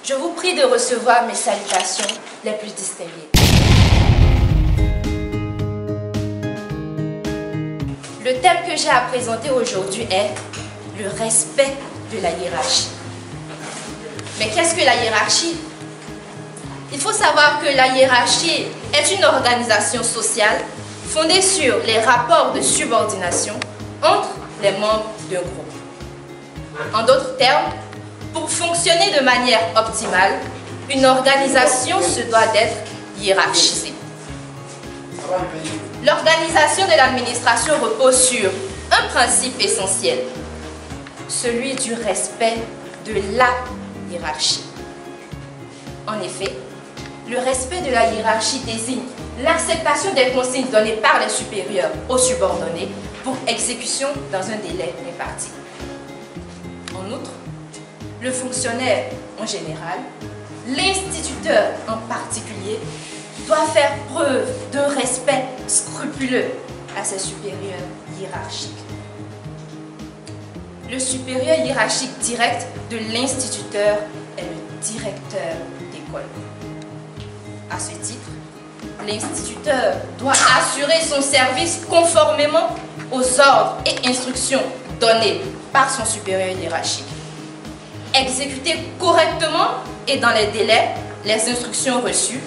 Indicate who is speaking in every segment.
Speaker 1: Je vous prie de recevoir mes salutations les plus distinguées. Le thème que j'ai à présenter aujourd'hui est le respect de la hiérarchie. Mais qu'est-ce que la hiérarchie? Il faut savoir que la hiérarchie est une organisation sociale fondée sur les rapports de subordination entre les membres d'un groupe. En d'autres termes, pour fonctionner de manière optimale, une organisation se doit d'être hiérarchisée. L'organisation de l'administration repose sur un principe essentiel, celui du respect de la hiérarchie. En effet, le respect de la hiérarchie désigne l'acceptation des consignes données par les supérieurs aux subordonnés pour exécution dans un délai imparti. En outre, le fonctionnaire en général, l'instituteur en particulier, doit faire preuve de respect scrupuleux à ses supérieurs hiérarchiques. Le supérieur hiérarchique direct de l'instituteur est le directeur d'école. À ce titre, l'instituteur doit assurer son service conformément aux ordres et instructions données par son supérieur hiérarchique. Exécuter correctement et dans les délais les instructions reçues,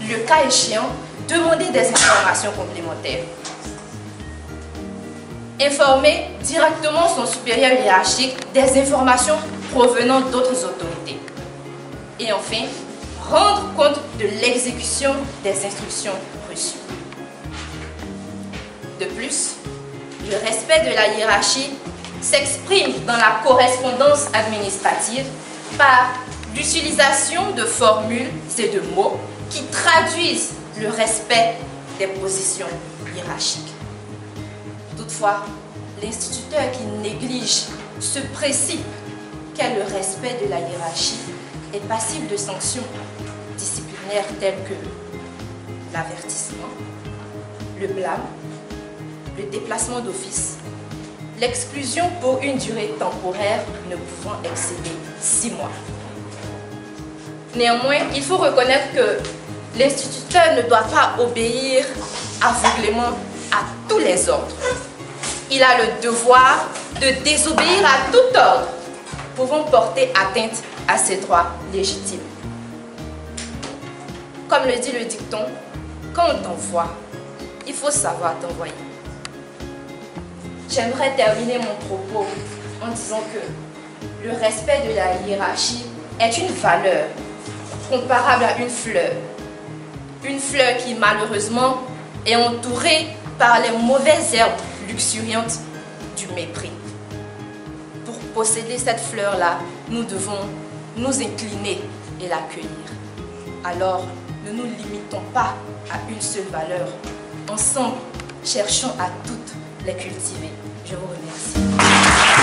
Speaker 1: le cas échéant, demander des informations complémentaires. Informer directement son supérieur hiérarchique des informations provenant d'autres autorités. Et enfin, rendre compte de l'exécution des instructions reçues. De plus, le respect de la hiérarchie s'exprime dans la correspondance administrative par l'utilisation de formules et de mots qui traduisent le respect des positions hiérarchiques. Toutefois, l'instituteur qui néglige ce principe qu'est le respect de la hiérarchie est passible de sanctions disciplinaires telles que l'avertissement, le blâme, le déplacement d'office, l'exclusion pour une durée temporaire ne pouvant excéder 6 mois. Néanmoins, il faut reconnaître que l'instituteur ne doit pas obéir aveuglément à tous les ordres. Il a le devoir de désobéir à tout ordre pouvant porter atteinte à ses droits légitimes. Comme le dit le dicton, quand on t'envoie, il faut savoir t'envoyer. J'aimerais terminer mon propos en disant que le respect de la hiérarchie est une valeur comparable à une fleur. Une fleur qui malheureusement est entourée par les mauvaises herbes luxuriantes du mépris. Pour posséder cette fleur-là, nous devons nous incliner et l'accueillir. Alors, ne nous limitons pas à une seule valeur. Ensemble, cherchons à toutes les cultiver. Je vous remercie.